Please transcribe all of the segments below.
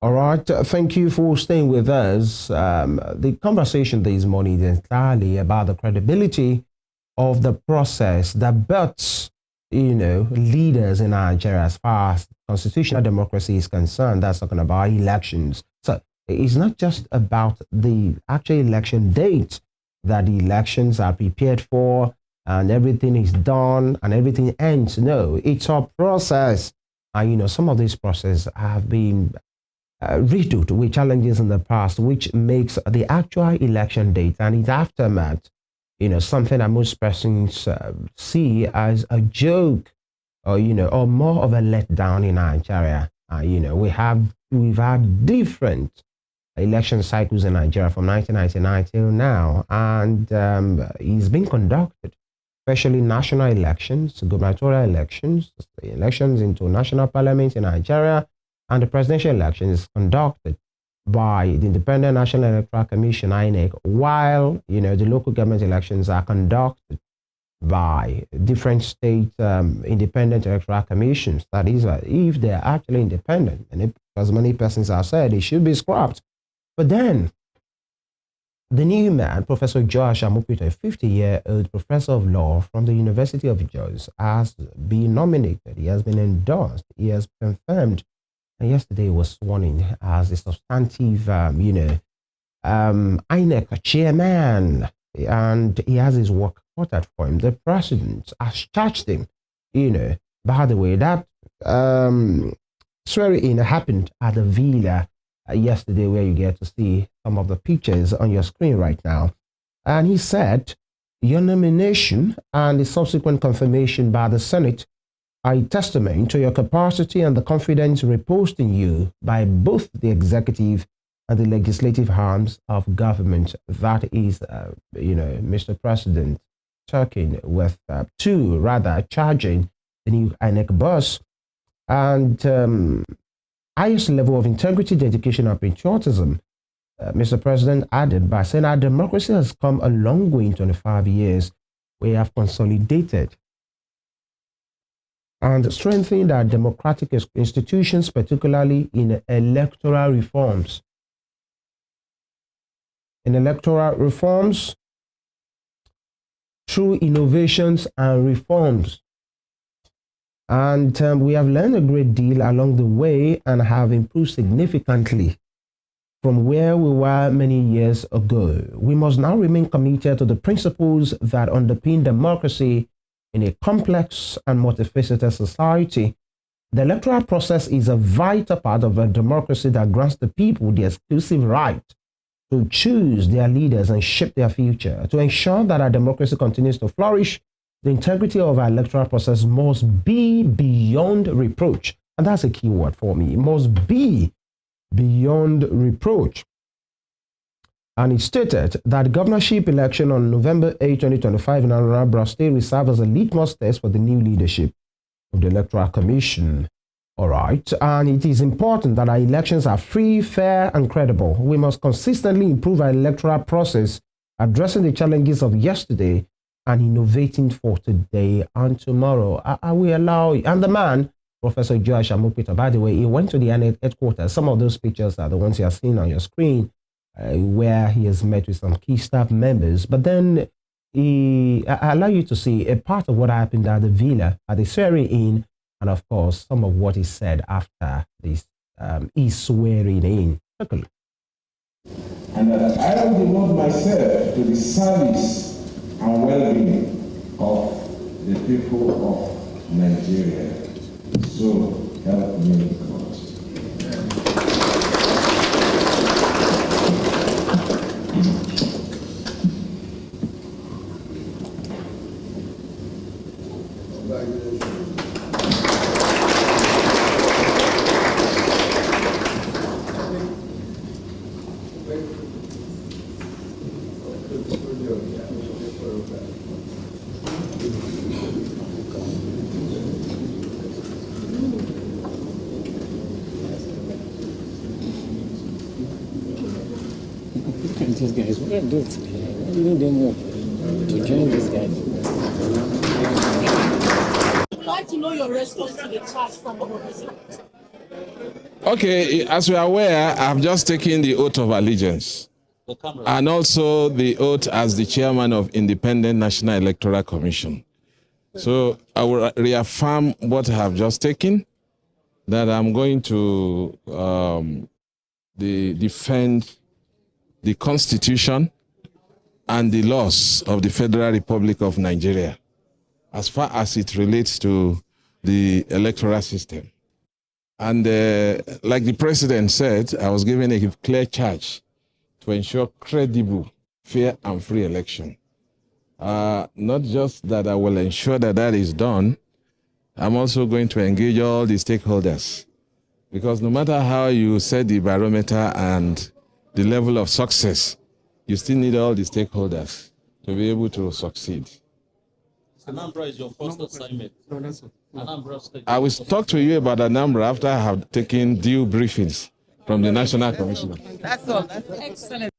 All right, thank you for staying with us. The conversation this morning is entirely about the credibility of the process that builds, leaders in Nigeria as far as constitutional democracy is concerned. That's talking about elections. So it's not just about the actual election date that the elections are prepared for and everything is done and everything ends. No, it's a process. And some of these processes have been riddled with challenges in the past, which makes the actual election date and its aftermath, something that most persons see as a joke, or more of a letdown in Nigeria. We've had different election cycles in Nigeria from 1999 till now, and it's been conducted, especially national elections, gubernatorial elections, elections into national parliament in Nigeria, and the presidential election is conducted by the Independent National Electoral Commission, INEC, while the local government elections are conducted by different state independent electoral commissions. That is, if they're actually independent, and as many persons have said, they should be scrapped. But then, the new man, Professor Joash Amupitan, a 50-year-old professor of law from the University of Jos, has been nominated. He has been endorsed. He has confirmed. And yesterday he was sworn in as a substantive, INEC Chairman, and he has his work cut out for him. The president has charged him, By the way, that swearing-in happened at the villa yesterday, where you get to see some of the pictures on your screen right now. And he said, your nomination and the subsequent confirmation by the Senate are a testament to your capacity and the confidence reposed in you by both the executive and the legislative arms of government. That is, Mr. President talking with charging the new INEC boss. And highest level of integrity, dedication, and patriotism, Mr. President added by saying our democracy has come a long way in 25 years. We have consolidated and strengthened our democratic institutions, particularly in electoral reforms. In electoral reforms, through innovations and reforms. And we have learned a great deal along the way and have improved significantly from where we were many years ago. We must now remain committed to the principles that underpin democracy in a complex and multifaceted society. The electoral process is a vital part of a democracy that grants the people the exclusive right to choose their leaders and shape their future. To ensure that our democracy continues to flourish, the integrity of our electoral process must be beyond reproach. And that's a key word for me. It must be beyond reproach. And it stated that governorship election on November 8, 2025 in Anambra State will serve as a litmus test for the new leadership of the Electoral Commission. All right. And it is important that our elections are free, fair, and credible. We must consistently improve our electoral process, addressing the challenges of yesterday and innovating for today and tomorrow. I will allow you. And the man, Professor Joash Amupitan, by the way, he went to the INEC headquarters. Some of those pictures are the ones you are seeing on your screen, where he has met with some key staff members. But then I allow you to see a part of what happened at the villa, at the swearing-in, and of course, some of what he said after this his swearing in. Take a look. And that I will devote myself to the service and well-being of the people of Nigeria. So help me God. These guys, what are you doing today? What do you need them to join these guys? I'd like to know your response to the charge from the Professor. Okay, as we are aware, I've just taken the oath of allegiance and also the oath as the chairman of Independent National Electoral Commission. So I will reaffirm what I have just taken, that I'm going to defend the Constitution and the laws of the Federal Republic of Nigeria as far as it relates to the electoral system. And like the president said, I was given a clear charge to ensure credible, fair, and free election. Not just that I will ensure that that is done, I'm also going to engage all the stakeholders. Because no matter how you set the barometer and the level of success, you still need all the stakeholders to be able to succeed. Anambra is your first assignment. No, that's it. I will talk to you about Anambra after I have taken due briefings from the National Commissioner. That's all. That's excellent.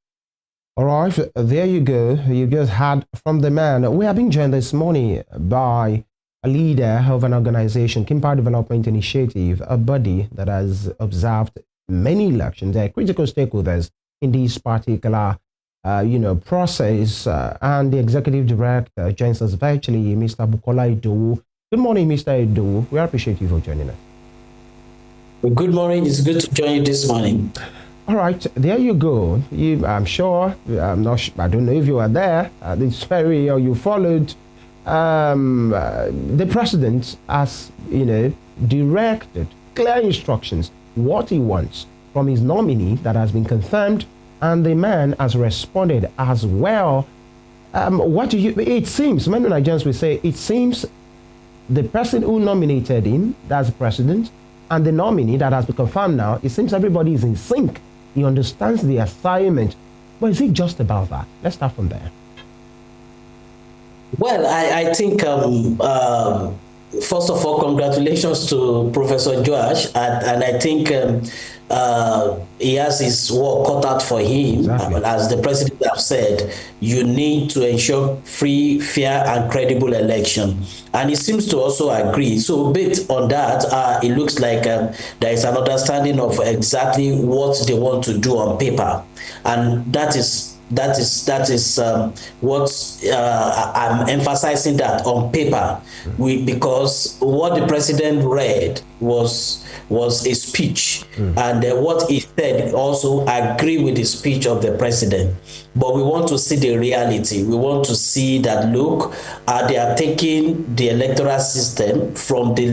All right, there you go. You just heard from the man. We have been joined this morning by a leader of an organization, Kimpact Development Initiative, a body that has observed many elections. They are critical stakeholders in this particular process, and the executive director joins us virtually, Mr. Bukola Idowu. Good morning, Mr. Idowu. We appreciate you for joining us. Good morning. It's good to join you this morning. All right, there you go. I'm sure, I'm not sure, I don't know if you were there. This very, or you followed the president has, directed clear instructions what he wants from his nominee that has been confirmed. And the man has responded as well. It seems, many Nigerians will say, it seems the person who nominated him, that's the president, and the nominee that has been confirmed now, it seems everybody is in sync. He understands the assignment. But is it just about that? Let's start from there. Well, I think, first of all, congratulations to Professor Joash. And I think he has his work cut out for him. Exactly. As the president has said, you need to ensure free, fair, and credible election. And he seems to also agree. So, based on that, it looks like there is an understanding of exactly what they want to do on paper. And that is what I'm emphasizing, that on paper, because what the president read was a speech, and what he said also agree with the speech of the president. But we want to see the reality. We want to see that, look, they are taking the electoral system from the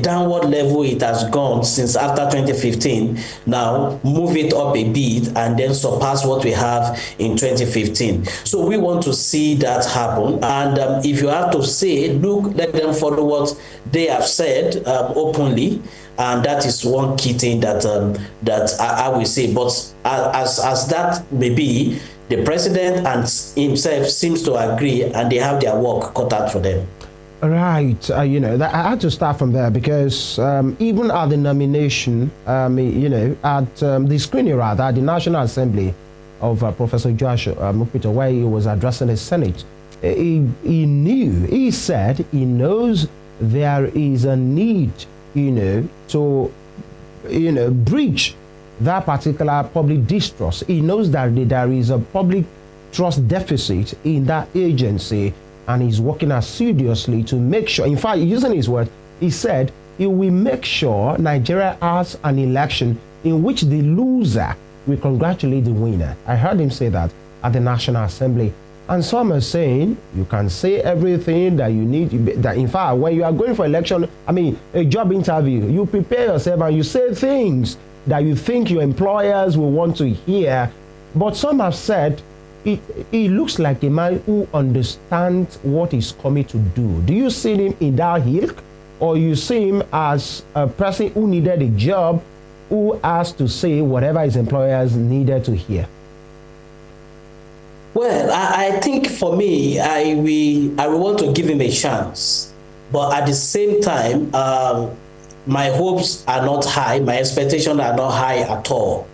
downward level it has gone since after 2015, now move it up a bit and then surpass what we have in 2015. So we want to see that happen. And if you have to say, look, let them follow what they have said openly. And that is one key thing that I will say. But as that may be, the president and himself seems to agree, and they have their work cut out for them. Right. I had to start from there because even at the nomination, at the screening rather, at the National Assembly of Professor Joash Amupitan, where he was addressing the Senate, he said he knows there is a need to, breach that particular public distrust. He knows that there is a public trust deficit in that agency, and he's working assiduously to make sure, in fact, using his word, he said he will make sure Nigeria has an election in which the loser will congratulate the winner. I heard him say that at the National Assembly. And some are saying you can say everything that you need. That in fact, when you are going for election, a job interview, you prepare yourself and you say things that you think your employers will want to hear. But some have said he looks like a man who understands what he's coming to do. Do you see him in that ilk, or you see him as a person who needed a job, who has to say whatever his employers needed to hear? Well, I think for me, I will want to give him a chance. But at the same time, my hopes are not high. My expectations are not high at all.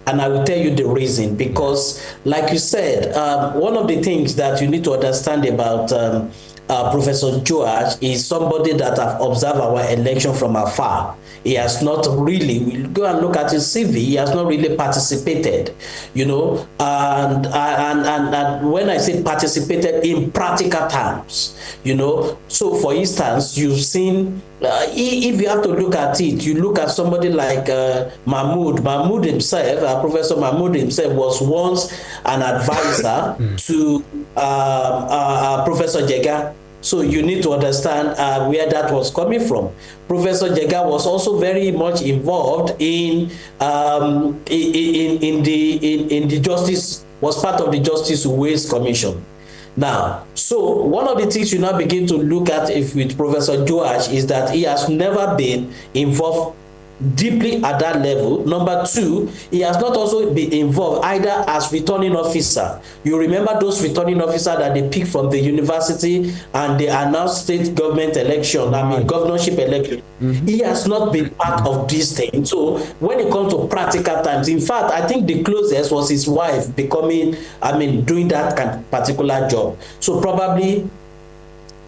And I will tell you the reason. Because, like you said, one of the things that you need to understand about Professor Joash is somebody that have observed our election from afar. He has not really, we go and look at his CV, he has not really participated, you know, and when I say participated in practical terms, you know, so for instance, you've seen, if you have to look at it, you look at somebody like Mahmoud himself, Professor Mahmoud himself was once an advisor to Professor Jega. So you need to understand where that was coming from. Professor Jega was also very much involved in the justice, was part of the Justice Ways Commission. Now, so one of the things you now begin to look at with Professor Joash is that he has never been involved deeply at that level. Number two, he has not also been involved either as returning officer. You remember those returning officers that they picked from the university and they announced state government election, governorship election. He has not been part of this thing. So when it comes to practical times, in fact, I think the closest was his wife becoming, doing that particular job. So probably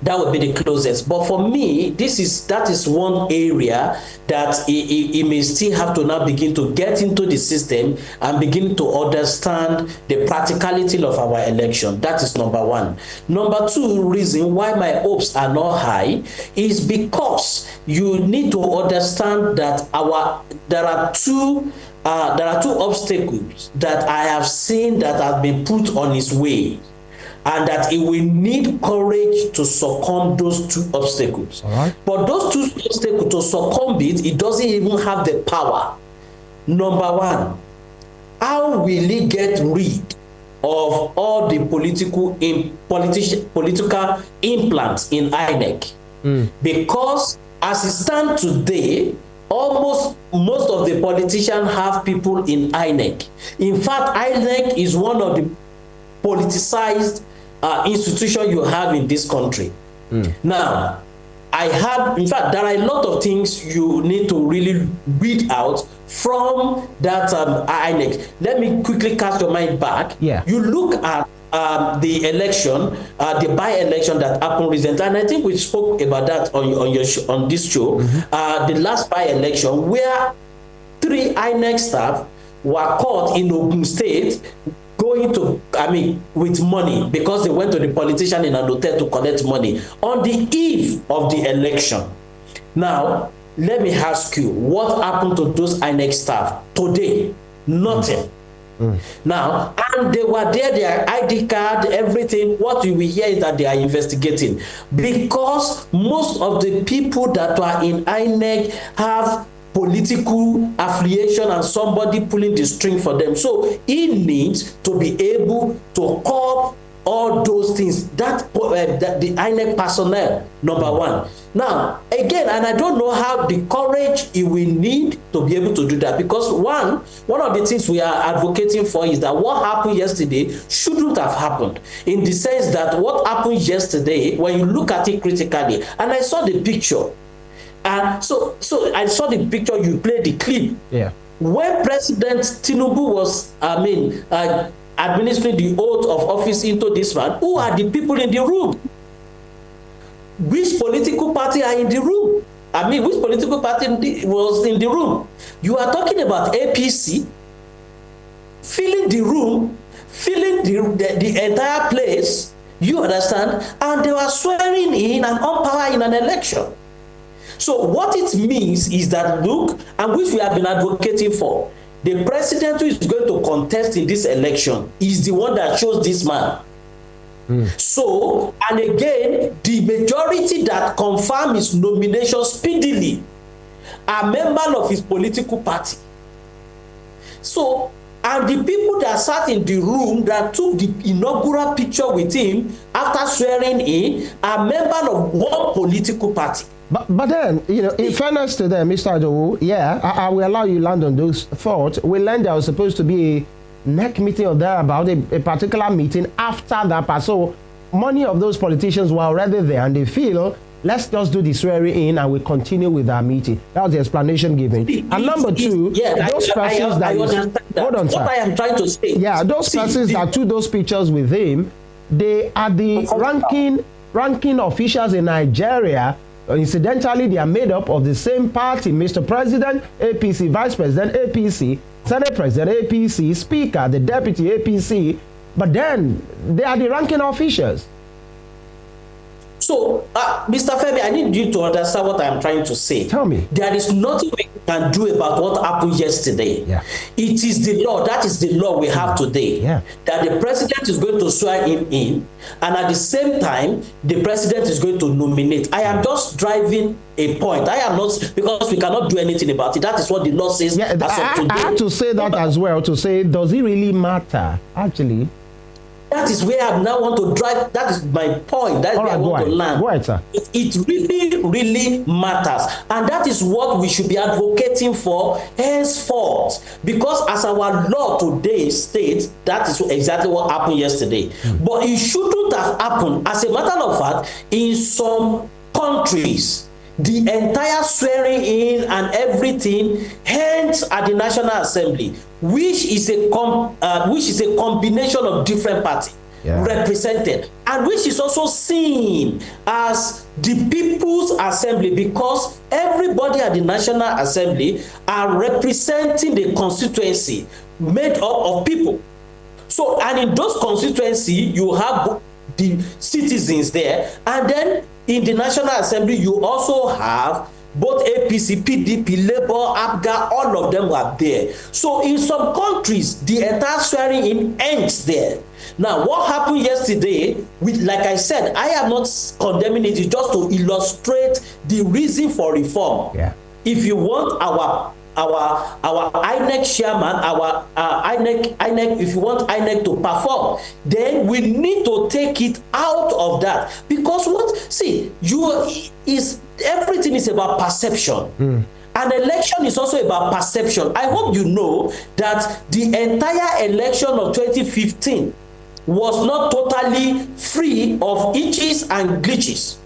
that would be the closest. But for me, that is one area that he may still have to now begin to get into the system and begin to understand the practicality of our election. That is number one. Number two reason why my hopes are not high is because you need to understand that there are two obstacles that I have seen that have been put on his way, and that it will need courage to succumb those two obstacles. All right. But those two obstacles, to succumb it doesn't even have the power. Number one, how will he get rid of all the political implants in INEC? Because as it stands today, most of the politicians have people in INEC. In fact, INEC is one of the politicized institution you have in this country. Now, in fact, there are a lot of things you need to really weed out from that INEC. Let me quickly cast your mind back. Yeah. You look at the election, the by-election that happened recently, and I think we spoke about that on this show, the last by-election, where 3 INEC staff were caught in Ogun State going to, with money, because they went to the politician in an hotel to collect money on the eve of the election. Now, let me ask you, what happened to those INEC staff today? Nothing. Now, and they were there, their ID card, everything. What you will hear is that they are investigating, because most of the people that are in INEC have political affiliation and somebody pulling the string for them. So he needs to be able to curb all those things, that the INEC personnel, number one. Now, again, and I don't know how the courage he will need to be able to do that, because one of the things we are advocating for is that what happened yesterday shouldn't have happened, in the sense that what happened yesterday, when you look at it critically, and I saw the picture, and so I saw the picture, you played the clip. Yeah. When President Tinubu was, administering the oath of office into this man, who are the people in the room? Which political party are in the room? Which political party was in the room? You are talking about APC filling the room, filling the entire place, you understand? And they were swearing in and on power in an election. So what it means is that, look, and which we have been advocating for, the president who is going to contest in this election is the one that chose this man. So, and again, the majority that confirm his nomination speedily are members of his political party. So, and the people that sat in the room that took the inaugural picture with him after swearing in are members of one political party. But then, in fairness to them, Mr. Idowu, I will allow you land on those thoughts. We learned there was supposed to be a NEC meeting or thereabout, a particular meeting after that part. So many of those politicians were already there, and they feel, let's just do the swearing in and we continue with our meeting. That was the explanation given. And number two, those persons that hold on, sir. What I am trying to say. Yeah, those persons that took those pictures with him, they are the ranking ranking officials in Nigeria, incidentally, they are made up of the same party. Mr. President, APC, Vice President, APC, Senate President, APC, Speaker, the Deputy, APC, but then they are the ranking officials. So, Mr. Femi, I need you to understand what I'm trying to say. Tell me. There is nothing we can do about what happened yesterday. Yeah. It is the law. That is the law we have today. Yeah. That the president is going to swear him in, and at the same time, the president is going to nominate. I am just driving a point. I am not, because we cannot do anything about it. That is what the law says. Yeah, I have to say that as well, to say, does it really matter, actually? That is where I now want to drive. That is my point. That's where I want to land. Go ahead, sir. It really, really matters. And that is what we should be advocating for henceforth. Because as our law today states, that is exactly what happened yesterday. But it shouldn't have happened. As a matter of fact, in some countries, the entire swearing in and everything ends at the National Assembly, which is a combination of different parties represented, and which is also seen as the People's Assembly, because everybody at the National Assembly are representing the constituency made up of people. So, and in those constituency, you have the citizens there, and then in the National Assembly, you also have both APC, PDP, Labour, APGA, all of them were there. So in some countries, the entire swearing in ends there. Now, what happened yesterday, like I said, I am not condemning it, it's just to illustrate the reason for reform. Yeah. If you want our INEC chairman, our INEC, if you want INEC to perform, then we need to take it out of that. Because everything is about perception. An election is also about perception. I hope you know that the entire election of 2015 was not totally free of hitches and glitches.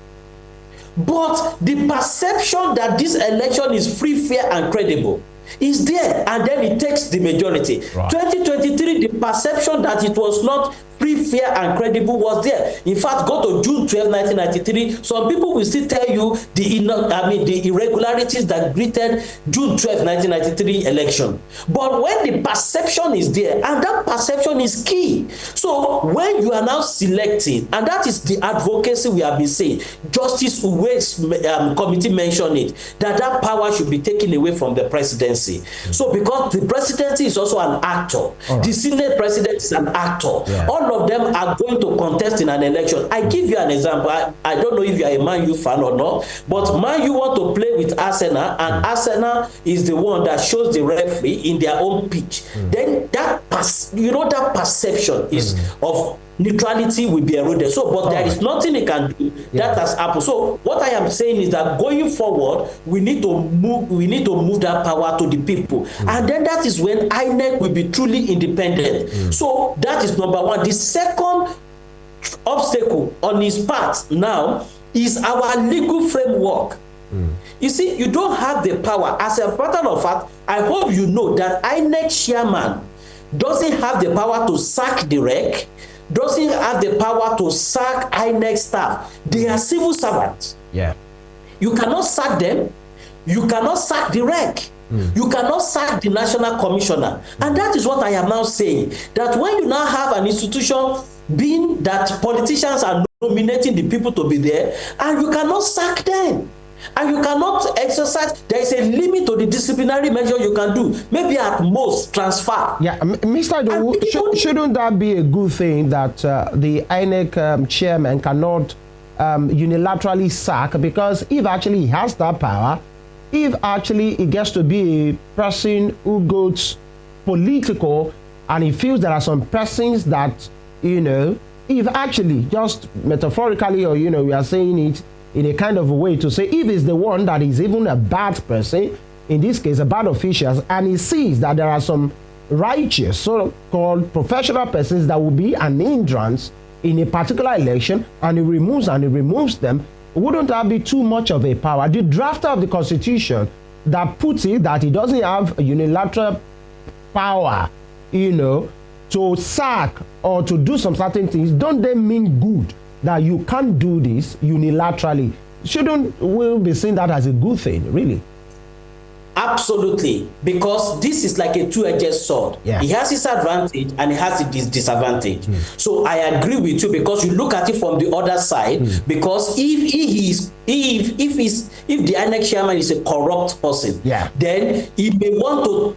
But the perception that this election is free, fair, and credible is there, and then it takes the majority. Right. 2023, the perception that it was not free, fair, and credible was there. In fact, go to June 12, 1993. Some people will still tell you the irregularities that greeted June 12, 1993 election. But when the perception is there, and that perception is key. So when you are now selecting, and that is the advocacy we have been saying, Justice Uwe's committee mentioned it, that power should be taken away from the presidency. So because the presidency is also an actor, the Senate president is an actor. Yeah. All of them are going to contest in an election. I give you an example. I don't know if you are a Man U fan or not, but Man U want to play with Arsenal, and Arsenal is the one that shows the referee in their own pitch. Then that perception is of neutrality will be eroded. So, but there is nothing they can do that has happened. So, what I am saying is that going forward, we need to move that power to the people, and then that is when INEC will be truly independent. So, that is number one. The second obstacle on his part now is our legal framework. You see, you don't have the power. As a matter of fact, I hope you know that INEC chairman doesn't have the power to sack the rec, doesn't have the power to sack INEC staff. They are civil servants. Yeah. You cannot sack them. You cannot sack the rec. You cannot sack the national commissioner. And that is what I am now saying, that when you now have an institution being that politicians are nominating the people to be there, and you cannot sack them, and you cannot exercise, there is a limit to the disciplinary measure you can do. Maybe at most transfer. Yeah, Mr. Idowu, shouldn't that be a good thing that the INEC chairman cannot unilaterally sack? Because if actually he has that power, if actually it gets to be a person who goes political, and he feels there are some persons that, if actually just metaphorically, or we are saying it in a kind of a way to say, if it's the one that is even a bad person, in this case a bad official, and he sees that there are some righteous so-called professional persons that will be an hindrance in a particular election, and he removes them, wouldn't that be too much of a power? The drafter of the Constitution that puts it that he doesn't have a unilateral power, to sack or to do some certain things, don't they mean good? that you can't do this unilaterally, shouldn't we be seeing that as a good thing, really? Absolutely, because this is like a two-edged sword. Yeah. It has its advantage and it has its disadvantage. So I agree with you, because you look at it from the other side. Because if the INEC chairman is a corrupt person, then he may want to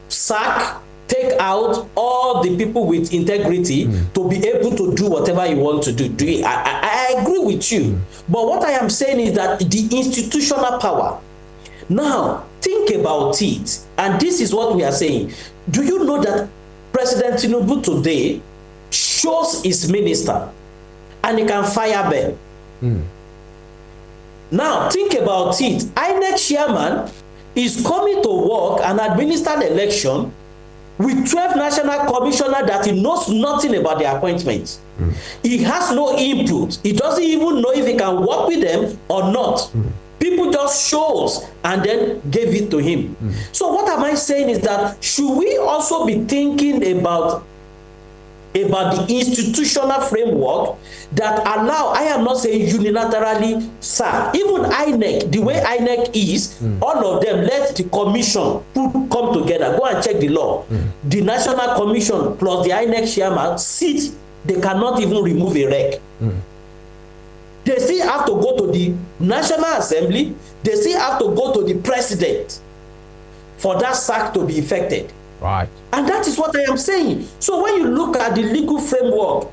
sack, take out all the people with integrity to be able to do whatever you want to do. I agree with you. But what I am saying is that the institutional power. Now, think about it. And this is what we are saying. Do you know that President Tinubu today shows his minister and he can fire them? Now, think about it. INEC chairman is coming to work and administer the election with 12 national commissioners that he knows nothing about the appointments. He has no input. He doesn't even know if he can work with them or not. People just chose and then gave it to him. So what am I saying is that should we also be thinking about the institutional framework that allow, I am not saying unilaterally, sir, even INEC, the way INEC is, all of them, let the commission come together, go and check the law. The National Commission plus the INEC chairman sit, they cannot even remove a rec. They still have to go to the National Assembly, they still have to go to the president for that sack to be effected. Right. And that is what I am saying. So when you look at the legal framework,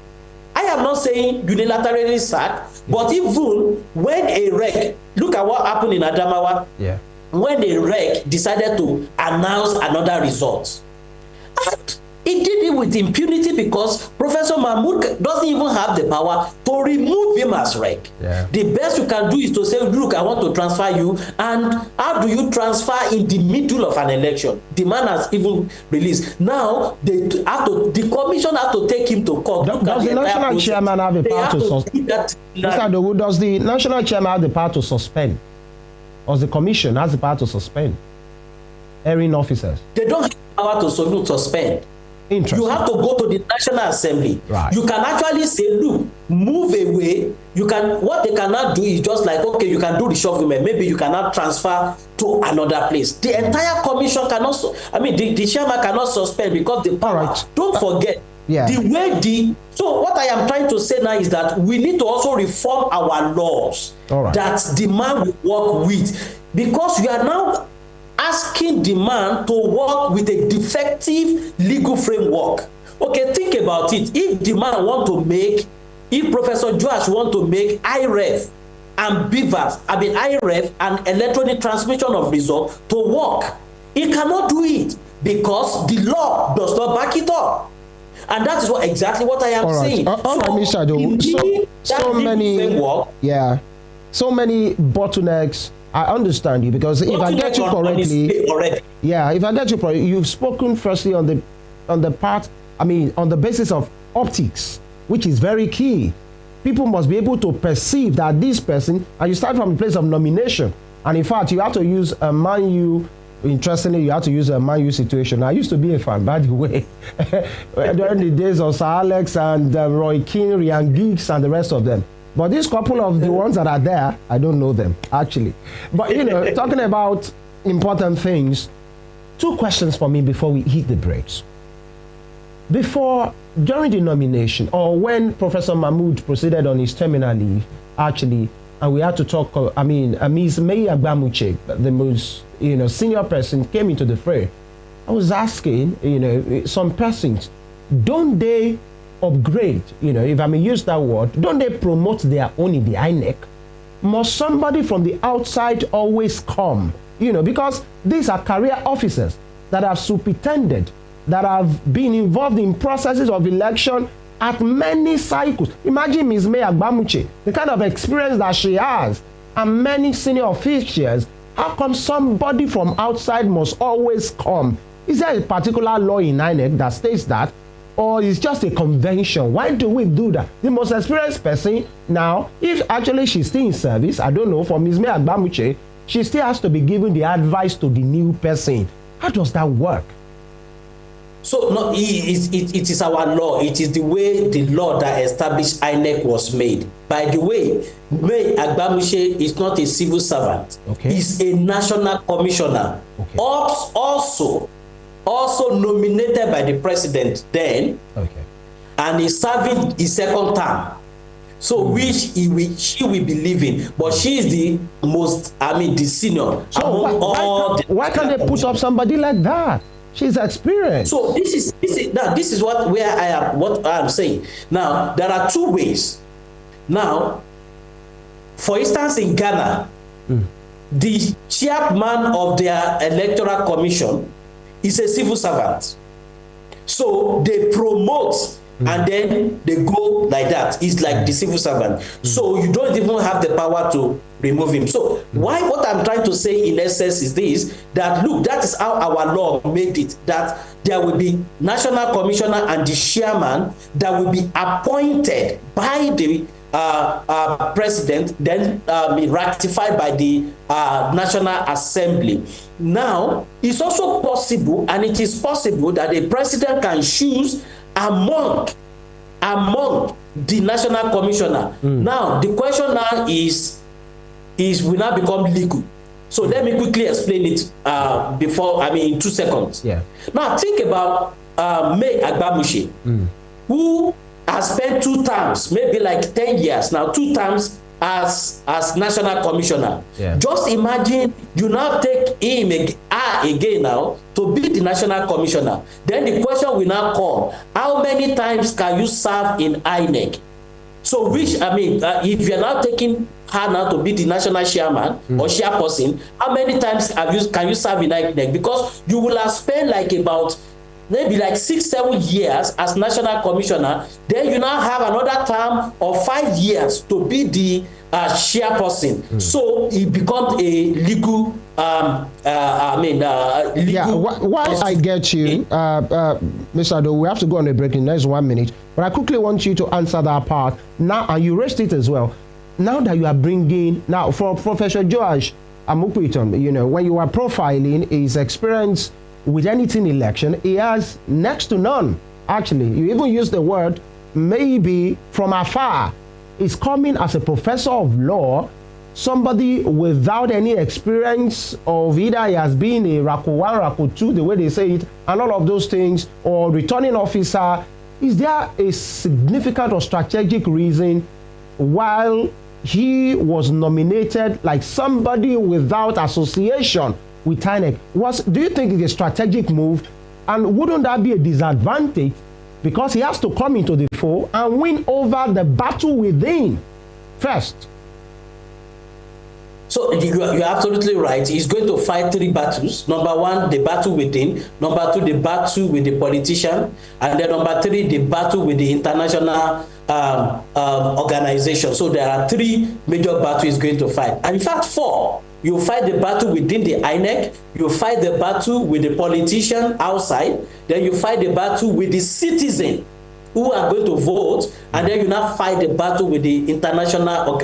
I am not saying unilaterally sack, but even when a rec, look at what happened in Adamawa, when a rec decided to announce another result. And he did it with impunity because Professor Mahmoud doesn't even have the power to remove him as rec. The best you can do is to say, look, I want to transfer you. And how do you transfer in the middle of an election? The man has even released. Now, the commission has to take him to court. Does the national chairman have the power to suspend? Mr. Idowu, does the national chairman have the power to suspend? Or the commission has the power to suspend erring officers? They don't have the power to suspend. You have to go to the National Assembly. You can actually say, look, move away. You can, what they cannot do is just like, okay, you can do the shufflement. Maybe you cannot transfer to another place. The entire commission cannot, I mean, the chairman cannot suspend because the power. Don't forget, so what I am trying to say now is that we need to also reform our laws that the man will work with, because we are now asking the man to work with a defective legal framework. Okay, think about it. If the man if Professor Joash want to make IREF and IREF and electronic transmission of results to work, he cannot do it because the law does not back it up. And that is exactly what I am saying. Mr. Idowu, so many bottlenecks. I understand you, because if I get you correctly, if I get you correctly, you've spoken firstly on the part, on the basis of optics, which is very key. People must be able to perceive that this person, and you start from a place of nomination, and in fact, you have to use a Man U. Interestingly, you have to use a Man U situation. I used to be a fan, by the way, during the days of Sir Alex and Roy Keane, Ryan Giggs, and the rest of them. But these couple of the ones that are there, I don't know them, actually. But, talking about important things, two questions for me before we hit the brakes. During the nomination, or when Professor Mahmoud proceeded on his terminal leave, actually, and we had to talk, Ms. May Agbamuche, the most, senior person, came into the fray. I was asking, some persons, don't they upgrade, if I may use that word, don't they promote their own in the INEC? Must somebody from the outside always come? Because these are career officers that have superintended, that have been involved in processes of election at many cycles. Imagine Ms. May Agbamuche, the kind of experience that she has, and many senior officials. How come somebody from outside must always come? Is there a particular law in INEC that states that? Or is just a convention? Why do we do that? The most experienced person now, if actually she's still in service, I don't know, for Ms. May Agbamuche, she still has to be giving the advice to the new person. How does that work? So no, it is our law. It is the way the law that established INEC was made. By the way, May Agbamushe is not a civil servant. Okay. He's a national commissioner. Okay. Also nominated by the president then. Okay. And he's serving his second term. So she will be leaving, but she is the most, the senior So among why can't they put up somebody like that? She's experienced. So this is what I am saying. Now there are two ways. Now, for instance, in Ghana, the chairman of their electoral commission is a civil servant. So they promote and then they go like that. It's like the civil servant. So you don't even have the power to remove him. So what I'm trying to say in essence is this, that look, that is how our law made it, that there will be national commissioner and the chairman that will be appointed by the president, then ratified by the National Assembly. Now, it's also possible, and it is possible, that the president can choose among the national commissioner. Now, the question now is will now become legal. So let me quickly explain it in 2 seconds. Yeah. Now, think about May Agbamushe, who has spent 2 terms, maybe like 10 years now, 2 terms as national commissioner. Yeah. Just imagine you now take him again now to be the national commissioner. Then the question will now come, how many times can you serve in INEC? So if you're now taking her now to be the national chairman or chairperson, how many times can you serve in INEC? Because you will have spent like about maybe like 6-7 years as national commissioner. Then you now have another term of 5 years to be the chairperson. So it becomes a legal Why I get you, Mr. Idowu, we have to go on a break in the next 1 minute, but I quickly want you to answer that part now, and you raised it as well. Now that you are bringing, now for Professor Joash Amupitan, when you are profiling his experience with anything election, he has next to none. Actually, you even use the word maybe from afar. He's coming as a professor of law, somebody without any experience of either he has been a RACO 1, RACO 2, the way they say it, and all of those things, or returning officer. Is there a significant or strategic reason while he was nominated like somebody without association with INEC? Do you think it's a strategic move? And wouldn't that be a disadvantage because he has to come into the fore and win over the battle within first? So you're absolutely right. He's going to fight 3 battles. Number 1, the battle within. Number 2, the battle with the politician. And then number 3, the battle with the international organization. So there are 3 major battles he's going to fight. And in fact, 4. You fight the battle within the INEC, you fight the battle with the politician outside, then you fight the battle with the citizen who are going to vote, and then you now fight the battle with the international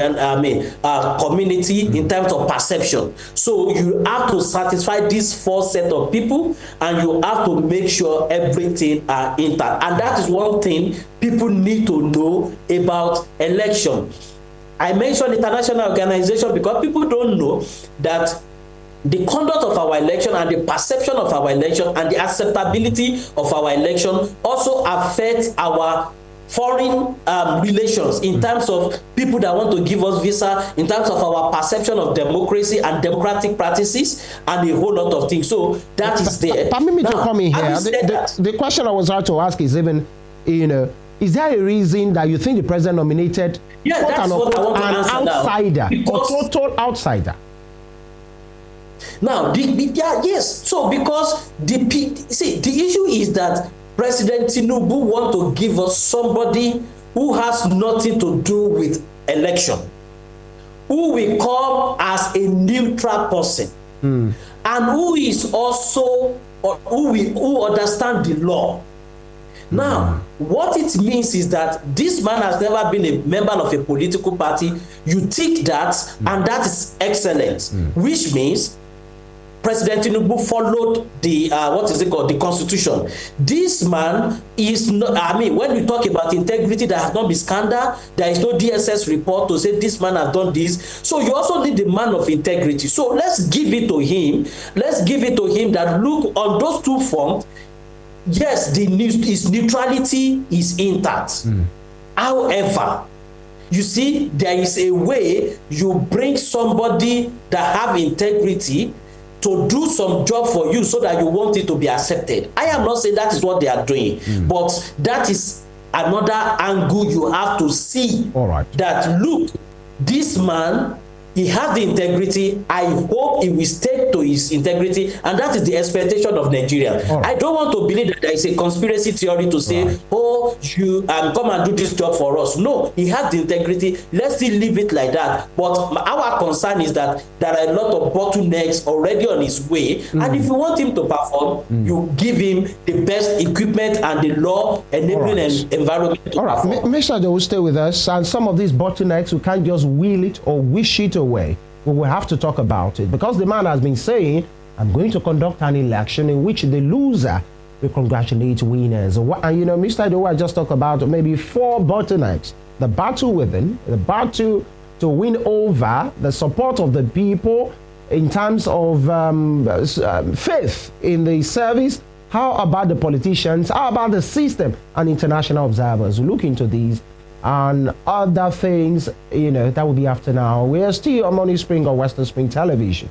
community in terms of perception. So you have to satisfy these 4 sets of people, and you have to make sure everything are intact. And that is one thing people need to know about election. I mentioned international organization because people don't know that the conduct of our election and the perception of our election and the acceptability of our election also affects our foreign relations in terms of people that want to give us visa, in terms of our perception of democracy and democratic practices, and a whole lot of things. So that is there. Permit me to come in here. The question I was about to ask is even, is there a reason that you think the president nominated that's what I want to answer outsider now, or total outsider? Now, yes. So because the issue is that President Tinubu want to give us somebody who has nothing to do with election, who will come as a neutral person, and who is also who understand the law. Now, what it means is that this man has never been a member of a political party. You tick that, and that is excellent, which means President Tinubu followed the what is it called, the constitution. This man is not, I mean, when we talk about integrity, there has not been scandal, there is no DSS report to say this man has done this. So you also need the man of integrity. So let's give it to him. Let's give it to him that, look, on those two fronts, yes, his neutrality is intact. However, you see, there is a way you bring somebody that have integrity to do some job for you so that you want it to be accepted. I am not saying that is what they are doing, but that is another angle you have to see. All right. That, look, this man, he has the integrity. I hope he will stay to his integrity, and that is the expectation of Nigeria. Right. I don't want to believe that there is a conspiracy theory to say, oh, you come and do this job for us. No, he has the integrity. Let's still leave it like that. But our concern is that there are a lot of bottlenecks already on his way, and if you want him to perform, you give him the best equipment and the law enabling environment to perform. Mr. Idowu, stay with us. And some of these bottlenecks, we can't just will it or wish it away. We will have to talk about it, because the man has been saying, I'm going to conduct an election in which the loser will congratulate winners. And you know, Mr. Idowu, I just talked about maybe 4 bottlenecks: the battle within, the battle to win over the support of the people in terms of faith in the service. How about the politicians? How about the system and international observers who look into these and other things? You know, that will be after now. We are still on Morning Spring or Western Spring Television.